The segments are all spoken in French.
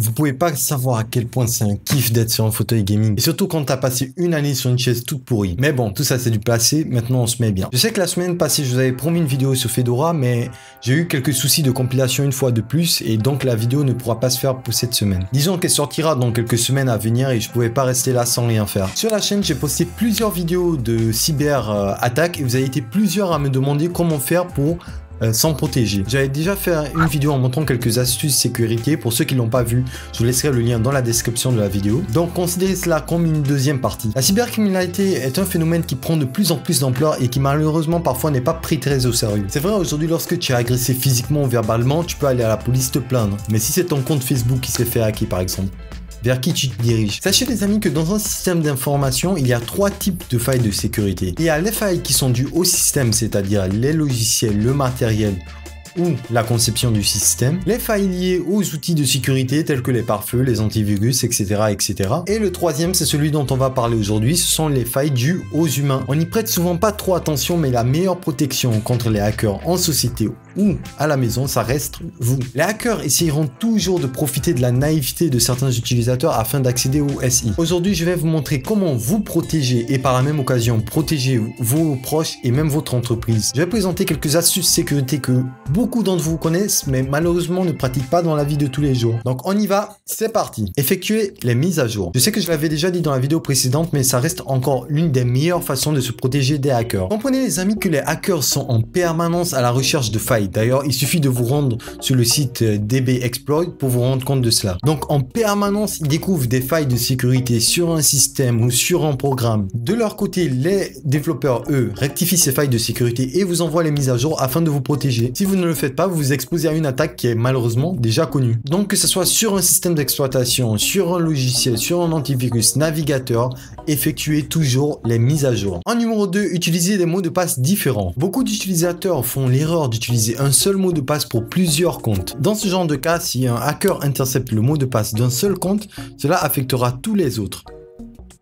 Vous pouvez pas savoir à quel point c'est un kiff d'être sur un fauteuil gaming. Et surtout quand t'as passé une année sur une chaise toute pourrie. Mais bon, tout ça c'est du passé, maintenant on se met bien. Je sais que la semaine passée, je vous avais promis une vidéo sur Fedora, mais j'ai eu quelques soucis de compilation une fois de plus, et donc la vidéo ne pourra pas se faire pour cette semaine. Disons qu'elle sortira dans quelques semaines à venir et je pouvais pas rester là sans rien faire. Sur la chaîne, j'ai posté plusieurs vidéos de cyber attaques et vous avez été plusieurs à me demander comment faire pour s'en protéger. J'avais déjà fait une vidéo en montrant quelques astuces sécurité. Pour ceux qui l'ont pas vu, je vous laisserai le lien dans la description de la vidéo. Donc considérez cela comme une deuxième partie. La cybercriminalité est un phénomène qui prend de plus en plus d'ampleur et qui malheureusement parfois n'est pas pris très au sérieux. C'est vrai, aujourd'hui lorsque tu es agressé physiquement ou verbalement, tu peux aller à la police te plaindre. Mais si c'est ton compte Facebook qui s'est fait hacker par exemple, vers qui tu te diriges? Sachez les amis que dans un système d'information, il y a 3 types de failles de sécurité. Il y a les failles qui sont dues au système, c'est-à-dire les logiciels, le matériel ou la conception du système, les failles liées aux outils de sécurité tels que les pare-feux, les antivirus, etc., etc. Et le troisième, c'est celui dont on va parler aujourd'hui, ce sont les failles dues aux humains. On n'y prête souvent pas trop attention, mais la meilleure protection contre les hackers en société ou à la maison, ça reste vous. Les hackers essayeront toujours de profiter de la naïveté de certains utilisateurs afin d'accéder au SI. Aujourd'hui, je vais vous montrer comment vous protéger et par la même occasion protéger vos proches et même votre entreprise. Je vais présenter quelques astuces sécurité que beaucoup d'entre vous connaissent, mais malheureusement ne pratiquent pas dans la vie de tous les jours. Donc on y va, c'est parti. Effectuer les mises à jour. Je sais que je l'avais déjà dit dans la vidéo précédente, mais ça reste encore l'une des meilleures façons de se protéger des hackers. Comprenez les amis que les hackers sont en permanence à la recherche de failles. D'ailleurs, il suffit de vous rendre sur le site DB Exploit pour vous rendre compte de cela. Donc en permanence, ils découvrent des failles de sécurité sur un système ou sur un programme. De leur côté, les développeurs, eux, rectifient ces failles de sécurité et vous envoient les mises à jour afin de vous protéger. Si vous ne le faites pas, vous vous exposez à une attaque qui est malheureusement déjà connue. Donc que ce soit sur un système d'exploitation, sur un logiciel, sur un antivirus, navigateur, effectuez toujours les mises à jour. En numéro 2, utilisez des mots de passe différents. Beaucoup d'utilisateurs font l'erreur d'utiliser un seul mot de passe pour plusieurs comptes. Dans ce genre de cas, si un hacker intercepte le mot de passe d'un seul compte, cela affectera tous les autres.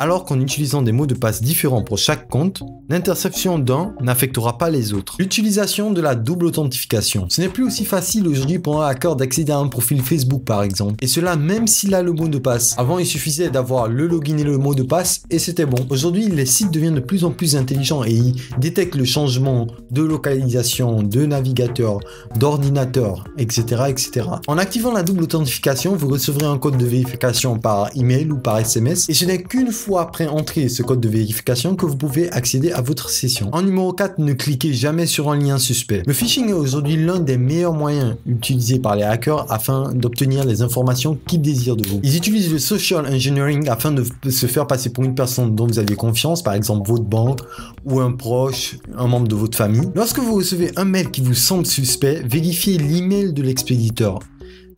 Alors qu'en utilisant des mots de passe différents pour chaque compte, l'interception d'un n'affectera pas les autres. L'utilisation de la double authentification. Ce n'est plus aussi facile aujourd'hui pour un hacker d'accéder à un profil Facebook par exemple. Et cela même s'il a le mot de passe. Avant, il suffisait d'avoir le login et le mot de passe et c'était bon. Aujourd'hui, les sites deviennent de plus en plus intelligents et ils détectent le changement de localisation, de navigateur, d'ordinateur, etc., etc. En activant la double authentification, vous recevrez un code de vérification par email ou par SMS et ce n'est qu'une fois après entrer ce code de vérification que vous pouvez accéder à votre session. En numéro 4, ne cliquez jamais sur un lien suspect. Le phishing est aujourd'hui l'un des meilleurs moyens utilisés par les hackers afin d'obtenir les informations qu'ils désirent de vous. Ils utilisent le social engineering afin de se faire passer pour une personne dont vous avez confiance, par exemple votre banque ou un proche, un membre de votre famille. Lorsque vous recevez un mail qui vous semble suspect, vérifiez l'email de l'expéditeur.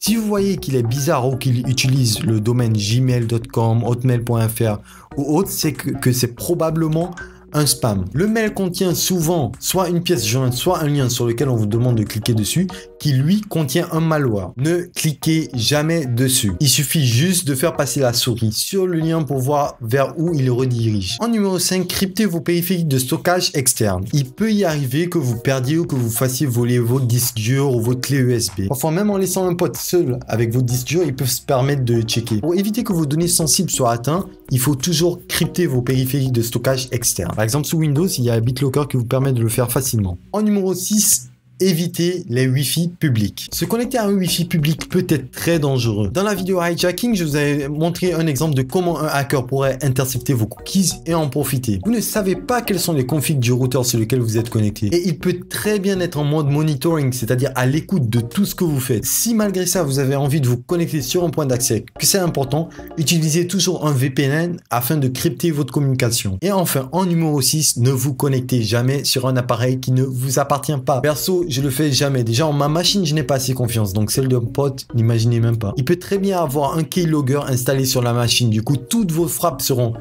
Si vous voyez qu'il est bizarre ou qu'il utilise le domaine gmail.com, hotmail.fr ou autre, c'est que c'est probablement un spam. Le mail contient souvent soit une pièce jointe, soit un lien sur lequel on vous demande de cliquer dessus, qui lui contient un malware. Ne cliquez jamais dessus. Il suffit juste de faire passer la souris sur le lien pour voir vers où il redirige. En numéro 5, cryptez vos périphériques de stockage externe. Il peut y arriver que vous perdiez ou que vous fassiez voler votre disque dur ou votre clé USB. Parfois même en laissant un pote seul avec votre disque dur, ils peuvent se permettre de checker. Pour éviter que vos données sensibles soient atteintes, il faut toujours crypter vos périphériques de stockage externe. Par exemple, sous Windows, il y a BitLocker qui vous permet de le faire facilement. En numéro 6, éviter les Wi-Fi publics. Se connecter à un Wi-Fi public peut être très dangereux. Dans la vidéo hijacking, je vous avais montré un exemple de comment un hacker pourrait intercepter vos cookies et en profiter. Vous ne savez pas quels sont les configs du routeur sur lequel vous êtes connecté. Et il peut très bien être en mode monitoring, c'est-à-dire à l'écoute de tout ce que vous faites. Si malgré ça, vous avez envie de vous connecter sur un point d'accès, que c'est important, utilisez toujours un VPN afin de crypter votre communication. Et enfin, en numéro 6, ne vous connectez jamais sur un appareil qui ne vous appartient pas. Perso, je le fais jamais. Déjà, en ma machine, je n'ai pas assez confiance. Donc, celle d'un pote, n'imaginez même pas. Il peut très bien avoir un keylogger installé sur la machine. Du coup, toutes vos frappes seront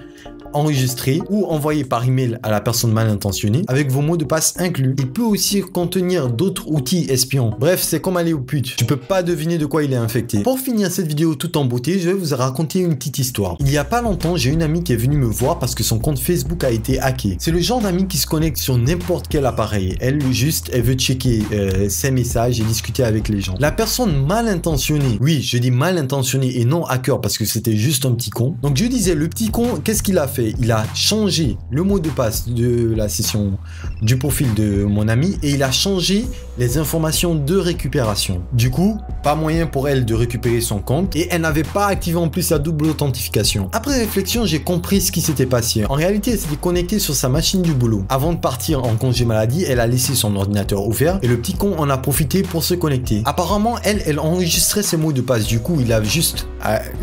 enregistré ou envoyé par email à la personne mal intentionnée avec vos mots de passe inclus. Il peut aussi contenir d'autres outils espions. Bref, c'est comme aller au pute. Tu peux pas deviner de quoi il est infecté. Pour finir cette vidéo tout en beauté, je vais vous raconter une petite histoire. Il y a pas longtemps, j'ai une amie qui est venue me voir parce que son compte Facebook a été hacké. C'est le genre d'amie qui se connecte sur n'importe quel appareil. Elle veut checker ses messages et discuter avec les gens. La personne mal intentionnée, oui, je dis mal intentionnée et non hacker parce que c'était juste un petit con. Donc je disais, le petit con, qu'est-ce qu'il a fait? Il a changé le mot de passe de la session du profil de mon ami et il a changé les informations de récupération. Du coup, pas moyen pour elle de récupérer son compte et elle n'avait pas activé en plus la double authentification. Après réflexion, j'ai compris ce qui s'était passé. En réalité, elle s'était connectée sur sa machine du boulot. Avant de partir en congé maladie, elle a laissé son ordinateur ouvert et le petit con en a profité pour se connecter. Apparemment, elle enregistrait ses mots de passe. Du coup, il a juste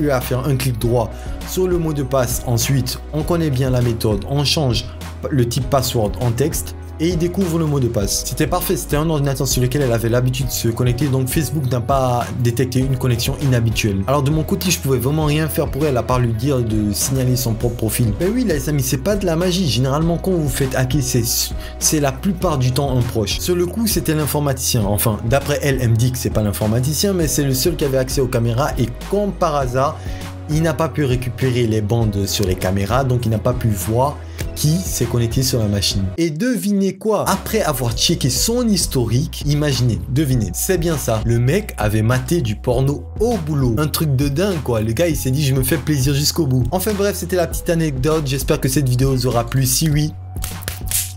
eu à faire un clic droit sur le mot de passe. Ensuite, on connaît bien la méthode. On change le type password en texte et il découvre le mot de passe. C'était parfait, c'était un ordinateur sur lequel elle avait l'habitude de se connecter, donc Facebook n'a pas détecté une connexion inhabituelle. Alors de mon côté, je pouvais vraiment rien faire pour elle à part lui dire de signaler son propre profil. Mais oui les amis, c'est pas de la magie. Généralement quand vous faites hacker, c'est la plupart du temps un proche. Sur le coup, c'était l'informaticien. Enfin, d'après elle, elle me dit que c'est pas l'informaticien, mais c'est le seul qui avait accès aux caméras et comme par hasard, il n'a pas pu récupérer les bandes sur les caméras, donc il n'a pas pu voir qui s'est connecté sur la machine. Et devinez quoi? Après avoir checké son historique, imaginez, devinez, c'est bien ça, le mec avait maté du porno au boulot. Un truc de dingue quoi, le gars il s'est dit je me fais plaisir jusqu'au bout. Enfin bref, c'était la petite anecdote, j'espère que cette vidéo vous aura plu, si oui,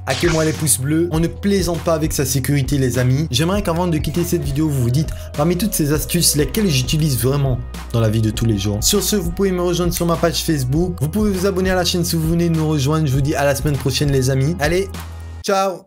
hackez-moi les pouces bleus. On ne plaisante pas avec sa sécurité les amis. J'aimerais qu'avant de quitter cette vidéo, vous vous dites parmi toutes ces astuces, lesquelles j'utilise vraiment dans la vie de tous les jours. Sur ce, vous pouvez me rejoindre sur ma page Facebook. Vous pouvez vous abonner à la chaîne si vous venez de nous rejoindre. Je vous dis à la semaine prochaine les amis. Allez, ciao!